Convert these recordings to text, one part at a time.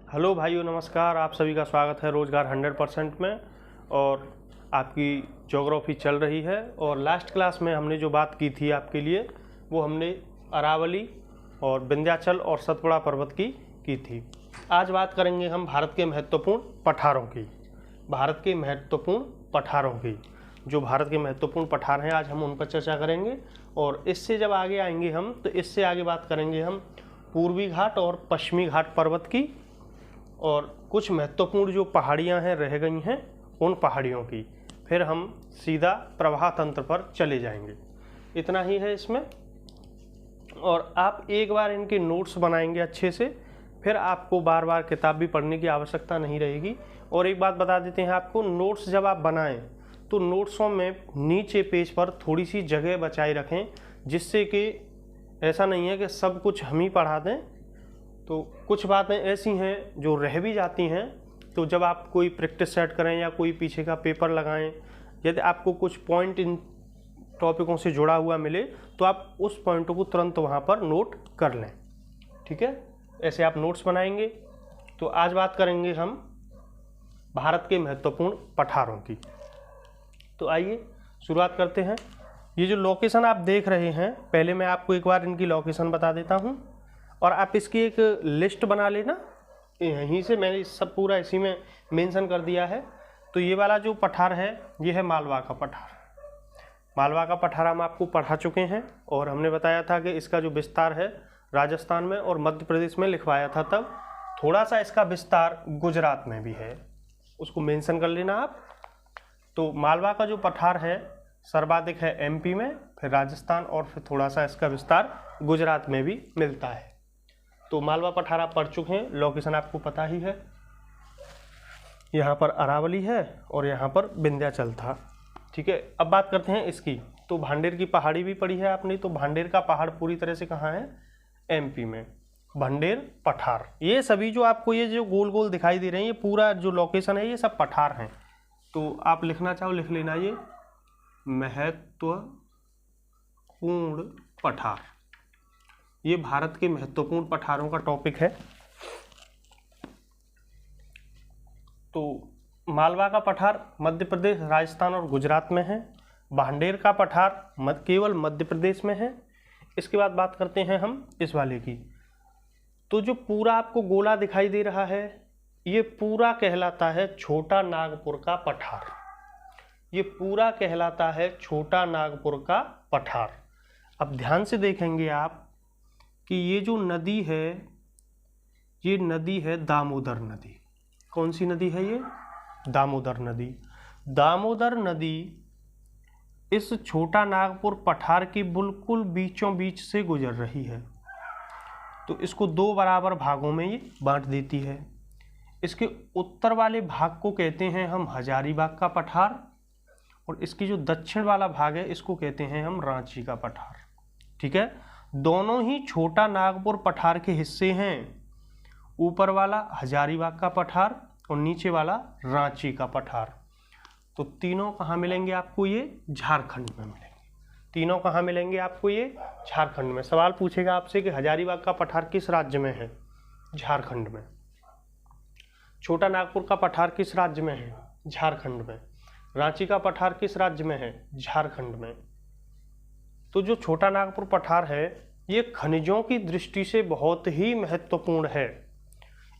Hello भाइयों, नमस्कार। आप सभी का स्वागत है रोजगार 100% में। और आपकी ज्योग्राफी चल रही है और लास्ट क्लास में हमने जो बात की थी आपके लिए वो हमने अरावली और विंध्याचल और सतपुड़ा पर्वत की थी। आज बात करेंगे हम भारत के महत्वपूर्ण पठारों की। भारत के महत्वपूर्ण पठारों की जो भारत के महत्वपूर्ण पठार हैं, आज हम उन पर चर्चा करेंगे। और इससे जब आगे आएंगे हम तो इससे आगे बात करेंगे हम पूर्वी घाट और पश्चिमी घाट पर्वत की और कुछ महत्वपूर्ण जो पहाड़ियां हैं रह गई हैं उन पहाड़ियों की। फिर हम सीधा प्रवाह तंत्र पर चले जाएंगे। इतना ही है इसमें। और आप एक बार इनके नोट्स बनाएंगे अच्छे से, फिर आपको बार बार किताब भी पढ़ने की आवश्यकता नहीं रहेगी। और एक बात बता देते हैं आपको, नोट्स जब आप बनाएं तो नोट्सों में नीचे पेज पर थोड़ी सी जगह बचाए रखें, जिससे कि ऐसा नहीं है कि सब कुछ हम ही पढ़ा दें। तो कुछ बातें ऐसी हैं जो रह भी जाती हैं, तो जब आप कोई प्रैक्टिस सेट करें या कोई पीछे का पेपर लगाएं, यदि आपको कुछ पॉइंट इन टॉपिकों से जुड़ा हुआ मिले तो आप उस पॉइंटों को तुरंत वहाँ पर नोट कर लें। ठीक है, ऐसे आप नोट्स बनाएंगे। तो आज बात करेंगे हम भारत के महत्वपूर्ण पठारों की। तो आइए शुरुआत करते हैं। ये जो लोकेशन आप देख रहे हैं, पहले मैं आपको एक बार इनकी लोकेशन बता देता हूँ और आप इसकी एक लिस्ट बना लेना। यहीं से मैंने सब पूरा इसी में मेंशन कर दिया है। तो ये वाला जो पठार है ये है मालवा का पठार। मालवा का पठार हम आपको पढ़ा चुके हैं और हमने बताया था कि इसका जो विस्तार है राजस्थान में और मध्य प्रदेश में लिखवाया था। तब थोड़ा सा इसका विस्तार गुजरात में भी है, उसको मेंशन कर लेना आप। तो मालवा का जो पठार है सर्वाधिक है एमपी में, फिर राजस्थान और फिर थोड़ा सा इसका विस्तार गुजरात में भी मिलता है। तो मालवा पठार आप पढ़ चुके हैं, लोकेशन आपको पता ही है। यहाँ पर अरावली है और यहाँ पर विंध्याचल था। ठीक है, अब बात करते हैं इसकी। तो भांडेर की पहाड़ी भी पढ़ी है आपने। तो भांडेर का पहाड़ पूरी तरह से कहाँ है? एमपी में। भांडेर पठार, ये सभी जो आपको ये जो गोल गोल दिखाई दे रहे हैं, ये पूरा जो लोकेशन है ये सब पठार हैं। तो आप लिखना चाहो लिख लेना, ये महत्वपूर्ण पठार, ये भारत के महत्वपूर्ण पठारों का टॉपिक है। तो मालवा का पठार मध्य प्रदेश, राजस्थान और गुजरात में है। भांडेर का पठार केवल मध्य प्रदेश में है। इसके बाद बात करते हैं हम इस वाले की। तो जो पूरा आपको गोला दिखाई दे रहा है ये पूरा कहलाता है छोटा नागपुर का पठार। ये पूरा कहलाता है छोटा नागपुर का पठार। अब ध्यान से देखेंगे आप कि ये जो नदी है ये नदी है दामोदर नदी। कौन सी नदी है ये? दामोदर नदी। दामोदर नदी इस छोटा नागपुर पठार के बिल्कुल बीचों बीच से गुजर रही है। तो इसको दो बराबर भागों में ये बांट देती है। इसके उत्तर वाले भाग को कहते हैं हम हजारीबाग का पठार और इसकी जो दक्षिण वाला भाग है इसको कहते हैं हम रांची का पठार। ठीक है, दोनों ही छोटा नागपुर पठार के हिस्से हैं। ऊपर वाला हजारीबाग का पठार और नीचे वाला रांची का पठार। तो तीनों कहाँ मिलेंगे आपको? ये झारखंड में मिलेंगे। तीनों कहाँ मिलेंगे आपको? ये झारखंड में। सवाल पूछेगा आपसे कि हजारीबाग का पठार किस राज्य में है? झारखंड में। छोटा नागपुर का पठार किस राज्य में है? झारखंड में। रांची का पठार किस राज्य में है? झारखंड में। तो जो छोटा नागपुर पठार है ये खनिजों की दृष्टि से बहुत ही महत्वपूर्ण है।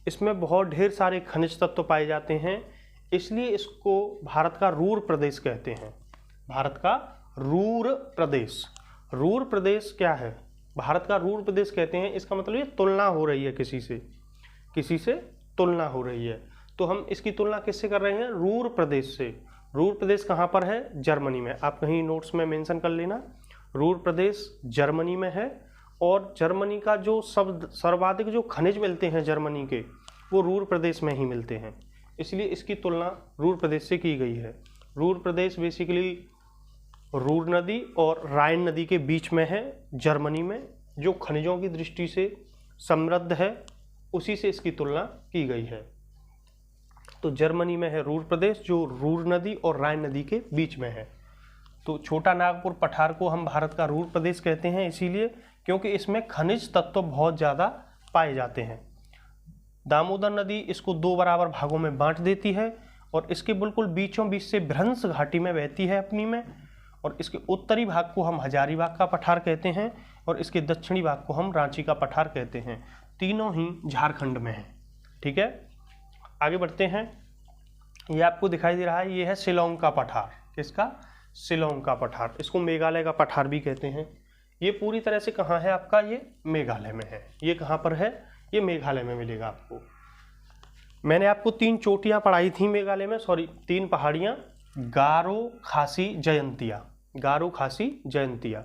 इसमें बहुत ढेर सारे खनिज तत्व पाए जाते हैं, इसलिए इसको भारत का रूर प्रदेश कहते हैं। भारत का रूर प्रदेश। रूर प्रदेश क्या है? भारत का रूर प्रदेश कहते हैं। इसका मतलब ये तुलना हो रही है किसी से तुलना हो रही है। तो हम इसकी तुलना किससे कर रहे हैं? रूर प्रदेश से। रूर प्रदेश कहाँ पर है? जर्मनी में। आप कहीं नोट्स में मेंशन कर लेना, रूर प्रदेश जर्मनी में है। और जर्मनी का जो सर्वाधिक जो खनिज मिलते हैं जर्मनी के, वो रूर प्रदेश में ही मिलते हैं, इसलिए इसकी तुलना रूर प्रदेश से की गई है। रूर प्रदेश बेसिकली रूर नदी और राइन नदी के बीच में है जर्मनी में, जो खनिजों की दृष्टि से समृद्ध है, उसी से इसकी तुलना की गई है। तो जर्मनी में है रूर प्रदेश जो रूर नदी और राइन नदी के बीच में है। तो छोटा नागपुर पठार को हम भारत का रूर प्रदेश कहते हैं, इसीलिए क्योंकि इसमें खनिज तत्व बहुत ज़्यादा पाए जाते हैं। दामोदर नदी इसको 2 बराबर भागों में बांट देती है और इसके बिल्कुल बीचों बीच से भ्रंश घाटी में बहती है अपनी में, और इसके उत्तरी भाग को हम हजारीबाग का पठार कहते हैं और इसके दक्षिणी भाग को हम रांची का पठार कहते हैं। तीनों ही झारखंड में है। ठीक है, आगे बढ़ते हैं। ये आपको दिखाई दे रहा है, ये है शिलांग का पठार। किसका? शिलांग का पठार। इसको मेघालय का पठार भी कहते हैं। ये पूरी तरह से कहाँ है आपका? ये मेघालय में है। ये कहाँ पर है? ये मेघालय में मिलेगा आपको। मैंने आपको 3 चोटियाँ पढ़ाई थी मेघालय में, सॉरी 3 पहाड़ियाँ, गारो, खासी, जयंतिया। गारो, खासी, जयंतिया।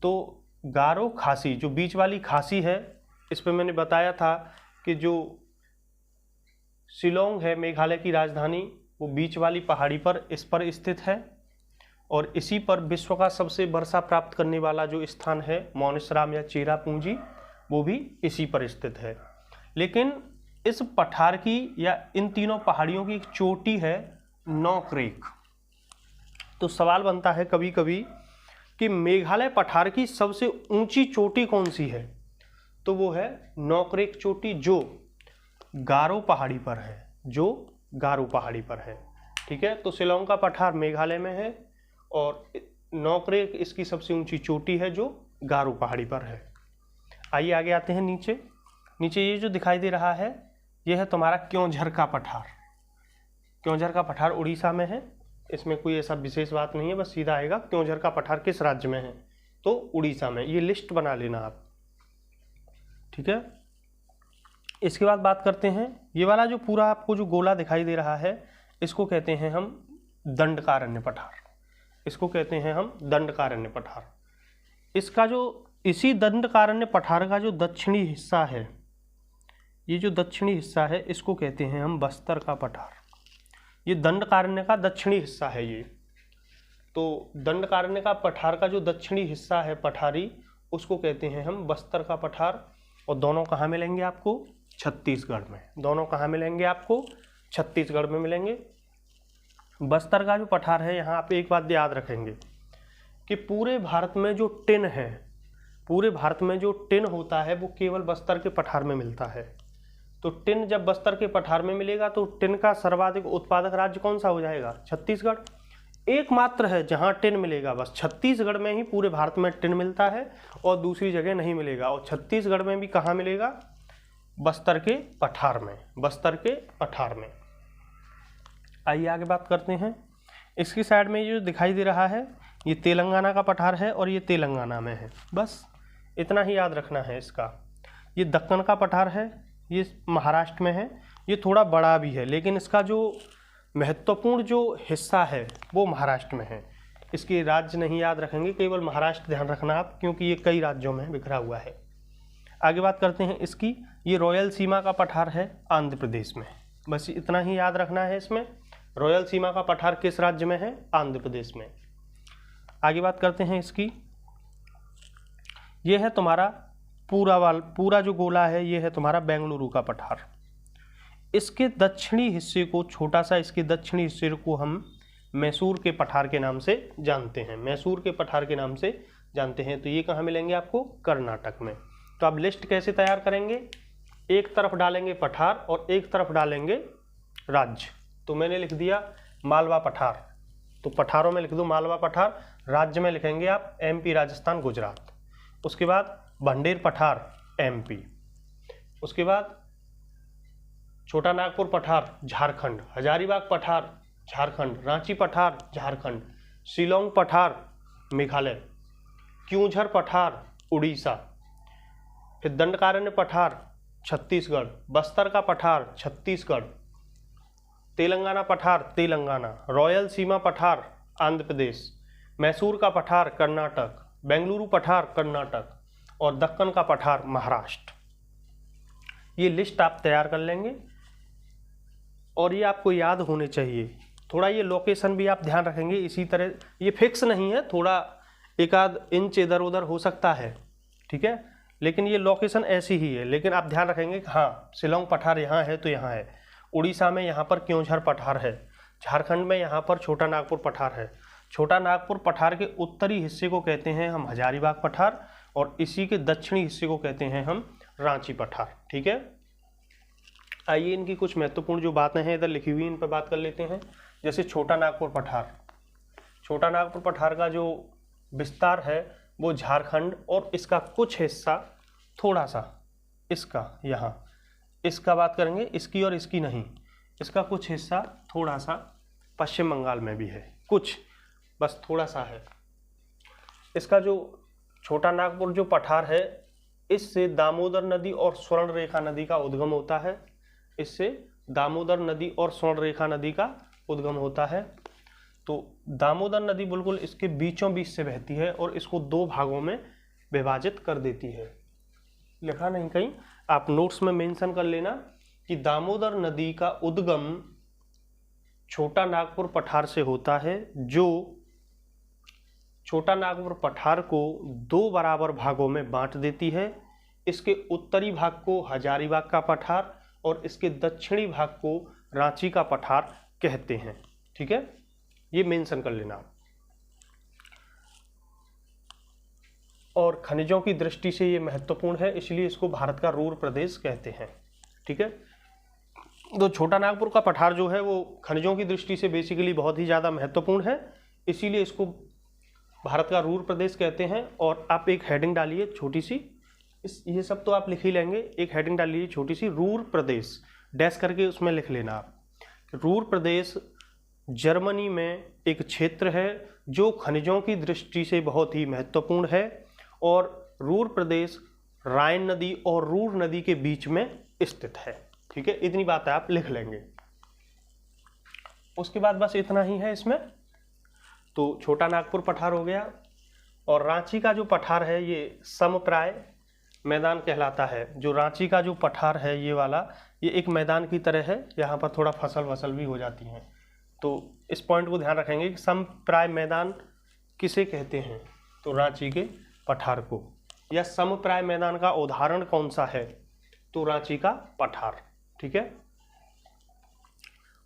तो गारो, खासी, जो बीच वाली खासी है, इस पर मैंने बताया था कि जो शिलांग है मेघालय की राजधानी, वो बीच वाली पहाड़ी पर इस पर स्थित है और इसी पर विश्व का सबसे वर्षा प्राप्त करने वाला जो स्थान है मौनिसराम या चेरापूंजी, वो भी इसी पर स्थित है। लेकिन इस पठार की या इन तीनों पहाड़ियों की एक चोटी है नॉकरेक। तो सवाल बनता है कभी कभी कि मेघालय पठार की सबसे ऊंची चोटी कौन सी है? तो वो है नॉकरेक चोटी, जो गारो पहाड़ी पर है, जो गारो पहाड़ी पर है। ठीक है, तो शिलांग का पठार मेघालय में है और नॉकरेक इसकी सबसे ऊंची चोटी है जो गारो पहाड़ी पर है। आइए आगे आते हैं नीचे। नीचे ये जो दिखाई दे रहा है, ये है तुम्हारा क्योंझर का पठार। क्योंझर का पठार उड़ीसा में है। इसमें कोई ऐसा विशेष बात नहीं है, बस सीधा आएगा क्योंझर का पठार किस राज्य में है? तो उड़ीसा में। ये लिस्ट बना लेना आप। ठीक है, इसके बाद बात करते हैं, ये वाला जो पूरा आपको जो गोला दिखाई दे रहा है, इसको कहते हैं हम दंडकारण्य पठार। इसको कहते हैं हम दंडकारण्य पठार। इसका जो इसी दंडकारण्य पठार का जो दक्षिणी हिस्सा है, ये जो दक्षिणी हिस्सा है, इसको कहते हैं हम बस्तर का पठार। ये दंडकारण्य का दक्षिणी हिस्सा है ये। तो दंडकारण्य का पठार का जो दक्षिणी हिस्सा है पठारी, उसको कहते हैं हम बस्तर का पठार। और दोनों कहाँ मिलेंगे आपको? छत्तीसगढ़ में। दोनों कहाँ मिलेंगे आपको? छत्तीसगढ़ में मिलेंगे। बस्तर का जो पठार है, यहाँ आप एक बात याद रखेंगे कि पूरे भारत में जो टिन है, पूरे भारत में जो टिन होता है, वो केवल बस्तर के पठार में मिलता है। तो टिन जब बस्तर के पठार में मिलेगा तो टिन का सर्वाधिक उत्पादक राज्य कौन सा हो जाएगा? छत्तीसगढ़। एकमात्र है जहां टिन मिलेगा, बस छत्तीसगढ़ में ही पूरे भारत में टिन मिलता है और दूसरी जगह नहीं मिलेगा। और छत्तीसगढ़ में भी कहाँ मिलेगा? बस्तर के पठार में। बस्तर के पठार में। आइए आगे बात करते हैं। इसकी साइड में ये जो दिखाई दे रहा है, ये तेलंगाना का पठार है और ये तेलंगाना में है। बस इतना ही याद रखना है इसका। ये दक्कन का पठार है, ये महाराष्ट्र में है। ये थोड़ा बड़ा भी है, लेकिन इसका जो महत्वपूर्ण जो हिस्सा है वो महाराष्ट्र में है। इसके राज्य नहीं याद रखेंगे, केवल महाराष्ट्र ध्यान रखना आप, क्योंकि ये कई राज्यों में बिखरा हुआ है। आगे बात करते हैं इसकी। ये रॉयल सीमा का पठार है आंध्र प्रदेश में। बस इतना ही याद रखना है इसमें। रॉयल सीमा का पठार किस राज्य में है? आंध्र प्रदेश में। आगे बात करते हैं इसकी। ये है तुम्हारा पूरा जो गोला है, ये है तुम्हारा बेंगलुरु का पठार। इसके दक्षिणी हिस्से को, छोटा सा इसके दक्षिणी हिस्से को हम मैसूर के पठार के नाम से जानते हैं। मैसूर के पठार के नाम से जानते हैं। तो ये कहाँ मिलेंगे आपको? कर्नाटक में। तो आप लिस्ट कैसे तैयार करेंगे? एक तरफ डालेंगे पठार और एक तरफ डालेंगे राज्य। तो मैंने लिख दिया मालवा पठार, तो पठारों में लिख दो मालवा पठार। राज्य में लिखेंगे आप MP, राजस्थान, गुजरात। उसके बाद भांडेर पठार MP। उसके बाद छोटा नागपुर पठार झारखंड, हजारीबाग पठार झारखंड, रांची पठार झारखंड, शिलांग पठार मेघालय, क्योंझर पठार उड़ीसा, फिर दंडकारण्य पठार छत्तीसगढ़, बस्तर का पठार छत्तीसगढ़, तेलंगाना पठार तेलंगाना, रॉयल सीमा पठार आंध्र प्रदेश, मैसूर का पठार कर्नाटक, बेंगलुरु पठार कर्नाटक और दक्कन का पठार महाराष्ट्र। ये लिस्ट आप तैयार कर लेंगे और ये आपको याद होने चाहिए। थोड़ा ये लोकेशन भी आप ध्यान रखेंगे। इसी तरह ये फिक्स नहीं है, थोड़ा एक आध इंच इधर उधर हो सकता है, ठीक है, लेकिन ये लोकेशन ऐसी ही है। लेकिन आप ध्यान रखेंगे कि हाँ शिलांग पठार यहाँ है तो यहाँ है, उड़ीसा में यहाँ पर क्योंझर पठार है, झारखंड में यहाँ पर छोटा नागपुर पठार है। छोटा नागपुर पठार के उत्तरी हिस्से को कहते हैं हम हजारीबाग पठार और इसी के दक्षिणी हिस्से को कहते हैं हम रांची पठार। ठीक है, आइए इनकी कुछ महत्वपूर्ण जो बातें हैं इधर लिखी हुई इन पर बात कर लेते हैं। जैसे छोटा नागपुर पठार, छोटा नागपुर पठार का जो विस्तार है वो झारखंड और इसका कुछ हिस्सा थोड़ा सा इसका यहाँ, इसका बात करेंगे, इसकी और इसकी नहीं, इसका कुछ हिस्सा थोड़ा सा पश्चिम बंगाल में भी है, कुछ बस थोड़ा सा है। इसका जो छोटा नागपुर जो पठार है इससे दामोदर नदी और स्वर्ण रेखा नदी का उद्गम होता है, इससे दामोदर नदी और स्वर्ण रेखा नदी का उद्गम होता है। तो दामोदर नदी बिल्कुल इसके बीचों बीच से बहती है और इसको दो भागों में विभाजित कर देती है। लिखा नहीं कहीं, आप नोट्स में मेंशन कर लेना कि दामोदर नदी का उद्गम छोटा नागपुर पठार से होता है, जो छोटा नागपुर पठार को दो बराबर भागों में बांट देती है। इसके उत्तरी भाग को हजारीबाग का पठार और इसके दक्षिणी भाग को रांची का पठार कहते हैं। ठीक है, ये मेंशन कर लेना। और खनिजों की दृष्टि से ये महत्वपूर्ण है, इसलिए इसको भारत का रूर प्रदेश कहते हैं। ठीक है, तो छोटा नागपुर का पठार जो है वो खनिजों की दृष्टि से बेसिकली बहुत ही ज़्यादा महत्वपूर्ण है, इसीलिए इसको भारत का रूर प्रदेश कहते हैं। और आप एक हेडिंग डालिए छोटी सी, ये सब तो आप लिख ही लेंगे, एक हेडिंग डालिए छोटी सी, रूर प्रदेश डैश करके उसमें लिख लेना आप। रूर प्रदेश जर्मनी में एक क्षेत्र है जो खनिजों की दृष्टि से बहुत ही महत्वपूर्ण है और रूर प्रदेश राइन नदी और रूर नदी के बीच में स्थित है। ठीक है, इतनी बात आप लिख लेंगे। उसके बाद बस इतना ही है इसमें। तो छोटा नागपुर पठार हो गया। और रांची का जो पठार है ये समप्राय मैदान कहलाता है। जो रांची का जो पठार है ये वाला, ये एक मैदान की तरह है, यहाँ पर थोड़ा फसल भी हो जाती हैं। तो इस पॉइंट को ध्यान रखेंगे कि समप्राय मैदान किसे कहते हैं, तो रांची के पठार को। या समप्राय मैदान का उदाहरण कौन सा है, तो रांची का पठार। ठीक है,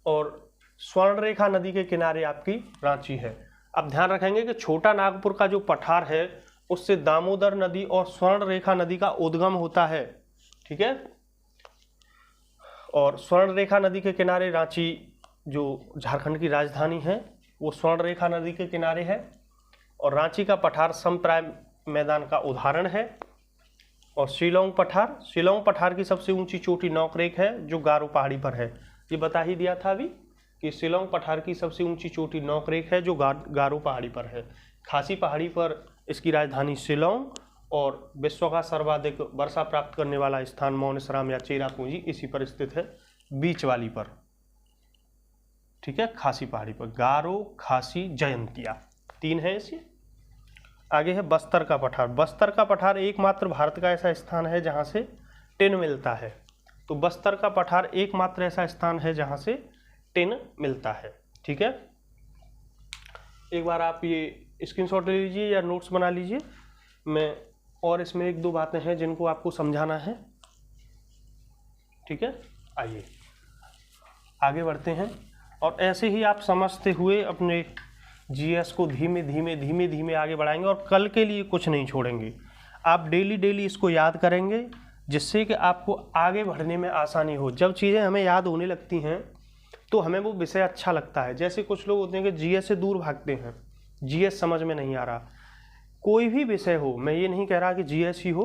और स्वर्ण रेखा नदी के किनारे आपकी रांची है। अब ध्यान रखेंगे कि छोटा नागपुर का जो पठार है उससे दामोदर नदी और स्वर्ण रेखा नदी का उद्गम होता है। ठीक है, और स्वर्ण रेखा नदी के किनारे रांची जो झारखंड की राजधानी है वो स्वर्ण रेखा नदी के किनारे है। और रांची का पठार समप्राय मैदान का उदाहरण है। और शिलोंग पठार की सबसे ऊंची चोटी नौकरेक है जो गारो पहाड़ी पर है। ये बता ही दिया था अभी कि शिलोंग पठार की सबसे ऊंची चोटी नौकरेक है जो गारो पहाड़ी पर है। खासी पहाड़ी पर इसकी राजधानी शिलोंग और विश्व का सर्वाधिक वर्षा प्राप्त करने वाला स्थान मौनसराम या चेरापूंजी इसी पर स्थित है, बीच वाली पर। ठीक है, खासी पहाड़ी पर गारो, खासी, जयंतिया, तीन है इसी। आगे है बस्तर का पठार। बस्तर का पठार एकमात्र भारत का ऐसा स्थान है जहाँ से टिन मिलता है। तो बस्तर का पठार एकमात्र ऐसा स्थान है जहाँ से टिन मिलता है। ठीक है, एक बार आप ये स्क्रीनशॉट ले लीजिए या नोट्स बना लीजिए। मैं और इसमें एक दो बातें हैं जिनको आपको समझाना है। ठीक है, आइए आगे बढ़ते हैं। और ऐसे ही आप समझते हुए अपने जीएस को धीमे धीमे आगे बढ़ाएंगे और कल के लिए कुछ नहीं छोड़ेंगे। आप डेली इसको याद करेंगे जिससे कि आपको आगे बढ़ने में आसानी हो। जब चीज़ें हमें याद होने लगती हैं तो हमें वो विषय अच्छा लगता है। जैसे कुछ लोग होते हैं कि जीएस से दूर भागते हैं, जीएस समझ में नहीं आ रहा। कोई भी विषय हो, मैं ये नहीं कह रहा कि जीएस ही हो,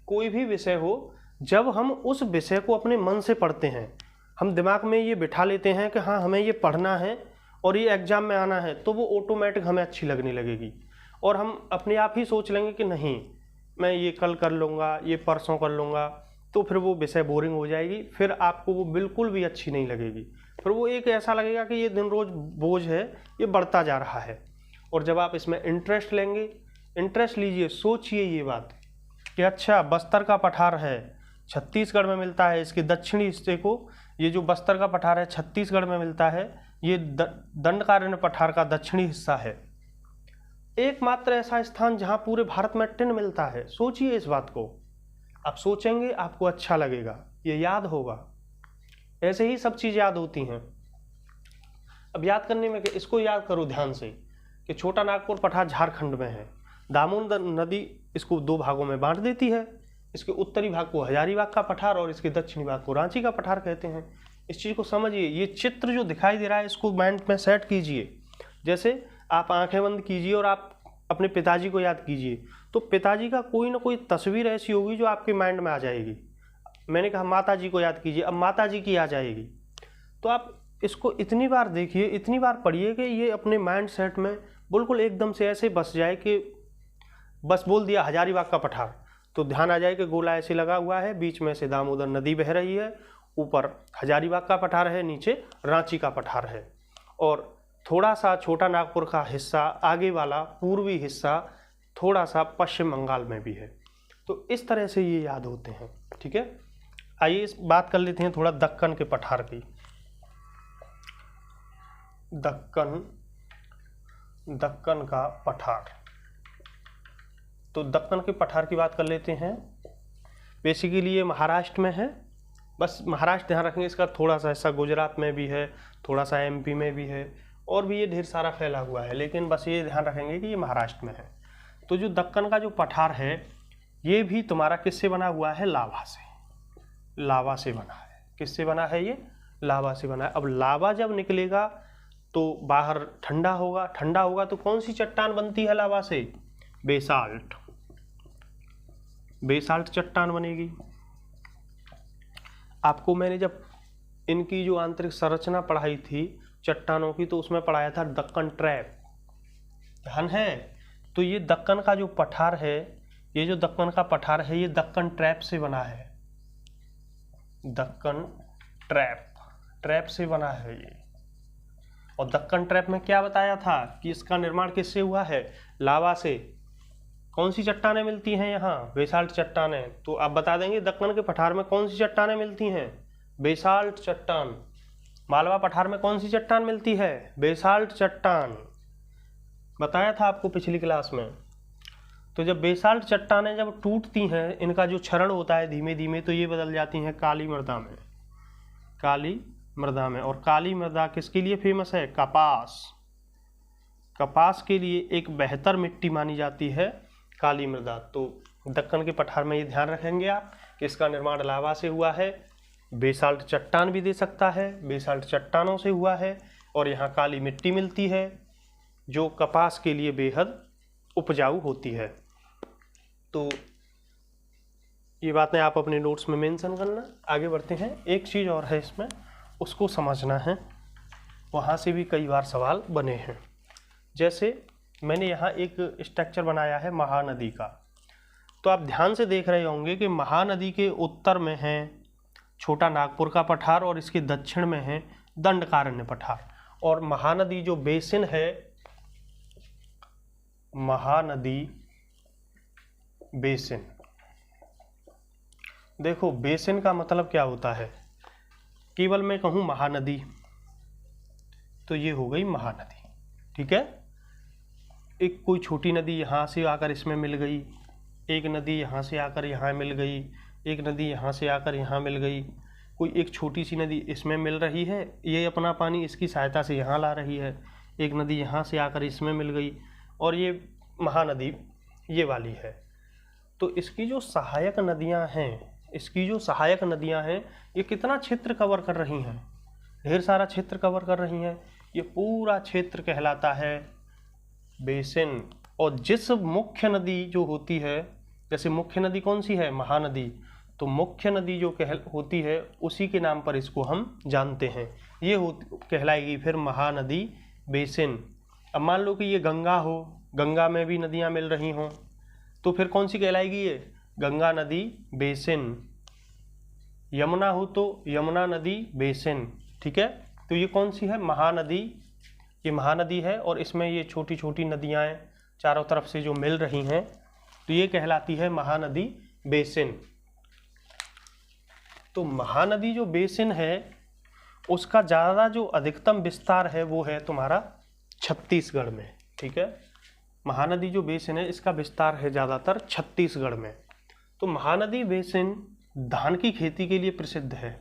कोई भी विषय हो, जब हम उस विषय को अपने मन से पढ़ते हैं, हम दिमाग में ये बिठा लेते हैं कि हाँ हमें ये पढ़ना है और ये एग्ज़ाम में आना है, तो वो ऑटोमेटिक हमें अच्छी लगने लगेगी और हम अपने आप ही सोच लेंगे कि नहीं मैं ये कल कर लूँगा, ये परसों कर लूँगा, तो फिर वो विषय बोरिंग हो जाएगी, फिर आपको वो बिल्कुल भी अच्छी नहीं लगेगी। फिर वो एक ऐसा लगेगा कि ये दिन रोज बोझ है, ये बढ़ता जा रहा है। और जब आप इसमें इंटरेस्ट लेंगे, इंटरेस्ट लीजिए, सोचिए ये बात कि अच्छा बस्तर का पठार है, छत्तीसगढ़ में मिलता है, इसके दक्षिणी हिस्से को, ये जो बस्तर का पठार है छत्तीसगढ़ में मिलता है, ये दंडकारण्य पठार का दक्षिणी हिस्सा है। एकमात्र ऐसा स्थान जहाँ पूरे भारत में टिन मिलता है। सोचिए इस बात को, आप सोचेंगे आपको अच्छा लगेगा, ये याद होगा। ऐसे ही सब चीज़ याद होती हैं। अब याद करने में इसको याद करो ध्यान से कि छोटा नागपुर पठार झारखंड में है, दामोदर नदी इसको दो भागों में बांट देती है, इसके उत्तरी भाग को हजारीबाग का पठार और इसके दक्षिणी भाग को रांची का पठार कहते हैं। इस चीज़ को समझिए। ये चित्र जो दिखाई दे रहा है इसको माइंड में सेट कीजिए। जैसे आप आंखें बंद कीजिए और आप अपने पिताजी को याद कीजिए, तो पिताजी का कोई ना कोई तस्वीर ऐसी होगी जो आपके माइंड में आ जाएगी। मैंने कहा माता जी को याद कीजिए, अब माता जी की आ जाएगी। तो आप इसको इतनी बार देखिए, इतनी बार पढ़िए कि ये अपने माइंड सेट में बिल्कुल एकदम से ऐसे बस जाए कि बस बोल दिया हजारीबाग का पठार तो ध्यान आ जाए कि गोला ऐसे लगा हुआ है, बीच में से दामोदर नदी बह रही है, ऊपर हजारीबाग का पठार है, नीचे रांची का पठार है, और थोड़ा सा छोटा नागपुर का हिस्सा आगे वाला पूर्वी हिस्सा थोड़ा सा पश्चिम बंगाल में भी है। तो इस तरह से ये याद होते हैं। ठीक है, आइए इस बात कर लेते हैं थोड़ा दक्कन के पठार की। दक्कन का पठार, तो दक्कन के पठार की बात कर लेते हैं। बेसिकली ये महाराष्ट्र में है, बस महाराष्ट्र ध्यान रखेंगे। इसका थोड़ा सा हिस्सा गुजरात में भी है, थोड़ा सा एमपी में भी है, और भी ये ढेर सारा फैला हुआ है, लेकिन बस ये ध्यान रखेंगे कि ये महाराष्ट्र में है। तो जो दक्कन का जो पठार है ये भी तुम्हारा किससे बना हुआ है? लावा से। लावा से बना है। किससे बना है? ये लावा से बना है। अब लावा जब निकलेगा तो बाहर ठंडा होगा, ठंडा होगा तो कौन सी चट्टान बनती है लावा से? बेसाल्ट। बेसाल्ट चट्टान बनेगी। आपको मैंने जब इनकी जो आंतरिक संरचना पढ़ाई थी चट्टानों की, तो उसमें पढ़ाया था दक्कन ट्रैप, ध्यान है? तो ये दक्कन का जो पठार है, ये जो दक्कन का पठार है ये दक्कन ट्रैप से बना है। दक्कन ट्रैप से बना है ये। और दक्कन ट्रैप में क्या बताया था कि इसका निर्माण किससे हुआ है? लावा से। कौन सी चट्टानें मिलती हैं यहाँ? बेसाल्ट चट्टानें। तो आप बता देंगे दक्कन के पठार में कौन सी चट्टानें मिलती हैं? बेसाल्ट चट्टान। मालवा पठार में कौन सी चट्टान मिलती है? बेसाल्ट चट्टान। बताया था आपको पिछली क्लास में। तो जब बेसाल्ट चट्टानें जब टूटती हैं, इनका जो क्षरण होता है धीमे धीमे, तो ये बदल जाती हैं काली मृदा में। काली मृदा में। और काली मृदा किसके लिए फेमस है? कपास। कपास के लिए एक बेहतर मिट्टी मानी जाती है काली मृदा। तो दक्कन के पठार में ये ध्यान रखेंगे आप कि इसका निर्माण लावा से हुआ है। बेसाल्ट चट्टान भी दे सकता है, बेसाल्ट चट्टानों से हुआ है, और यहाँ काली मिट्टी मिलती है जो कपास के लिए बेहद उपजाऊ होती है। तो ये बातें आप अपने नोट्स में मेंशन करना। आगे बढ़ते हैं। एक चीज़ और है इसमें, उसको समझना है, वहाँ से भी कई बार सवाल बने हैं। जैसे मैंने यहाँ एक स्ट्रक्चर बनाया है महानदी का, तो आप ध्यान से देख रहे होंगे कि महानदी के उत्तर में है छोटा नागपुर का पठार और इसके दक्षिण में है दंडकारण्य पठार। और महानदी जो बेसिन है, महानदी बेसिन, देखो बेसिन का मतलब क्या होता है? केवल मैं कहूँ महानदी तो ये हो गई महानदी, ठीक है? एक कोई छोटी नदी यहाँ से आकर इसमें मिल गई, एक नदी यहाँ से आकर यहाँ मिल गई, एक नदी यहाँ से आकर यहाँ मिल गई, कोई एक छोटी सी नदी इसमें मिल रही है, ये अपना पानी इसकी सहायता से यहाँ ला रही है, एक नदी यहाँ से आकर इसमें मिल गई, और ये महानदी ये वाली है। तो इसकी जो सहायक नदियाँ हैं, इसकी जो सहायक नदियाँ हैं, ये कितना क्षेत्र कवर कर रही हैं? ढेर सारा क्षेत्र कवर कर रही हैं। ये पूरा क्षेत्र कहलाता है बेसिन। और जिस मुख्य नदी जो होती है, जैसे मुख्य नदी कौन सी है? महानदी। तो मुख्य नदी जो होती है उसी के नाम पर इसको हम जानते हैं, ये कहलाएगी फिर महानदी बेसिन। अब मान लो कि ये गंगा हो, गंगा में भी नदियाँ मिल रही हों, तो फिर कौन सी कहलाएगी? ये गंगा नदी बेसिन। यमुना हो तो यमुना नदी बेसिन, ठीक है? तो ये कौन सी है? महानदी। ये महानदी है, और इसमें ये छोटी छोटी नदियाँ चारों तरफ से जो मिल रही हैं, तो ये कहलाती है महानदी बेसिन। तो महानदी जो बेसिन है उसका ज़्यादा जो अधिकतम विस्तार है वो है तुम्हारा छत्तीसगढ़ में, ठीक है? महानदी जो बेसिन है इसका विस्तार है ज़्यादातर छत्तीसगढ़ में। तो महानदी बेसिन धान की खेती के लिए प्रसिद्ध है।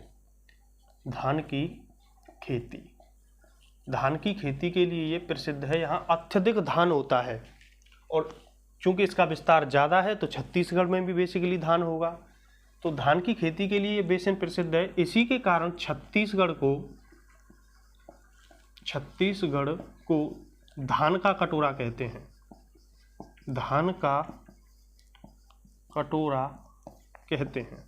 धान की खेती, धान की खेती के लिए ये प्रसिद्ध है। यहाँ अत्यधिक धान होता है, और चूंकि इसका विस्तार ज़्यादा है तो छत्तीसगढ़ में भी बेसिकली धान होगा। तो धान की खेती के लिए ये बेसिन प्रसिद्ध है। इसी के कारण छत्तीसगढ़ को धान का कटोरा कहते हैं। धान का कटोरा कहते हैं।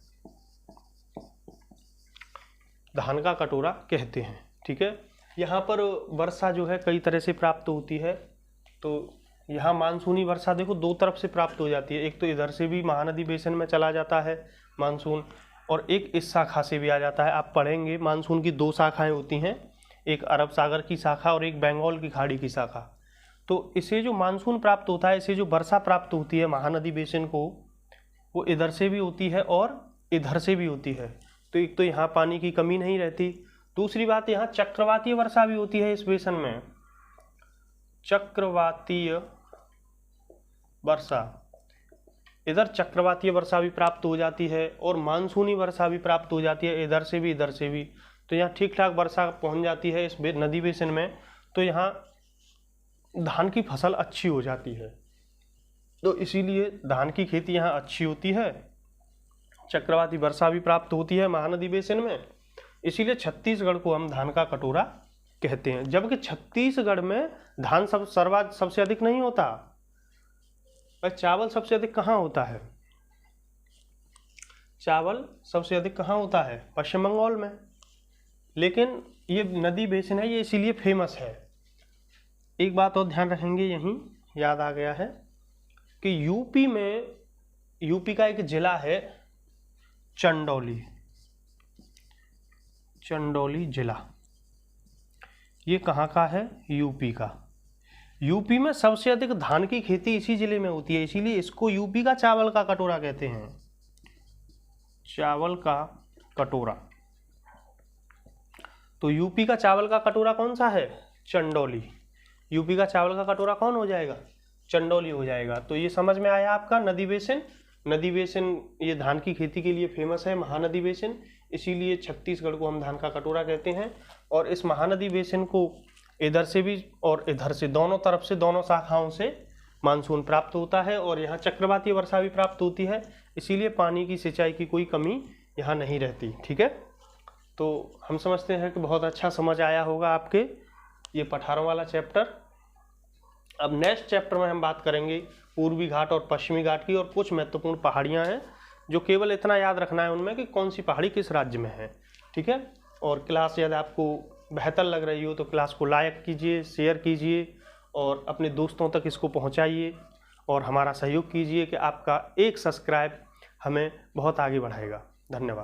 धान का कटोरा कहते हैं। ठीक है। यहाँ पर वर्षा जो है कई तरह से प्राप्त होती है। तो यहाँ मानसूनी वर्षा देखो दो तरफ से प्राप्त हो जाती है। एक तो इधर से भी महानदी बेसिन में चला जाता है मानसून, और एक इस शाखा से भी आ जाता है। आप पढ़ेंगे मानसून की दो शाखाएं होती हैं, एक अरब सागर की शाखा और एक बंगाल की खाड़ी की शाखा। तो इसे जो मानसून प्राप्त होता है, इसे जो वर्षा प्राप्त होती है महानदी बेसिन को, वो इधर से भी होती है और इधर से भी होती है। तो एक तो यहाँ पानी की कमी नहीं रहती। दूसरी बात, यहाँ चक्रवातीय वर्षा भी होती है इस बेसिन में। चक्रवातीय वर्षा, इधर चक्रवातीय वर्षा भी प्राप्त हो जाती है और मानसूनी वर्षा भी प्राप्त हो जाती है, इधर से भी इधर से भी। तो यहाँ ठीक ठाक वर्षा पहुँच जाती है इस नदी बेसिन में। तो यहाँ धान की फसल अच्छी हो जाती है। तो इसीलिए धान की खेती यहाँ अच्छी होती है। चक्रवाती वर्षा भी प्राप्त होती है महानदी बेसिन में, इसीलिए छत्तीसगढ़ को हम धान का कटोरा कहते हैं। जबकि छत्तीसगढ़ में धान सबसे अधिक नहीं होता, पर चावल सबसे अधिक कहाँ होता है? चावल सबसे अधिक कहाँ होता है? पश्चिम बंगाल में। लेकिन ये नदी बेसिन है, ये इसीलिए फेमस है। एक बात और ध्यान रखेंगे, यहीं याद आ गया है कि यूपी का एक जिला है चंदौली जिला। ये कहाँ का है? यूपी का। यूपी में सबसे अधिक धान की खेती इसी जिले में होती है, इसीलिए इसको यूपी का चावल का कटोरा कहते हैं। चावल का कटोरा। तो यूपी का चावल का कटोरा कौन सा है? चंदौली। यूपी का चावल का कटोरा कौन हो जाएगा? चंदौली हो जाएगा। तो ये समझ में आया आपका नदी बेसिन ये धान की खेती के लिए फेमस है, महानदी बेसिन। इसीलिए छत्तीसगढ़ को हम धान का कटोरा कहते हैं। और इस महानदी बेसिन को इधर से भी और इधर से, दोनों तरफ से, दोनों शाखाओं से मानसून प्राप्त होता है और यहाँ चक्रवातीय वर्षा भी प्राप्त होती है। इसीलिए पानी की सिंचाई की कोई कमी यहाँ नहीं रहती। ठीक है। तो हम समझते हैं कि बहुत अच्छा समझ आया होगा आपके ये पठारों वाला चैप्टर। अब नेक्स्ट चैप्टर में हम बात करेंगे पूर्वी घाट और पश्चिमी घाट की, और कुछ महत्वपूर्ण पहाड़ियाँ हैं जो केवल इतना याद रखना है उनमें कि कौन सी पहाड़ी किस राज्य में है। ठीक है। और क्लास यदि आपको बेहतर लग रही हो तो क्लास को लाइक कीजिए, शेयर कीजिए और अपने दोस्तों तक इसको पहुंचाइए और हमारा सहयोग कीजिए कि आपका एक सब्सक्राइब हमें बहुत आगे बढ़ाएगा। धन्यवाद।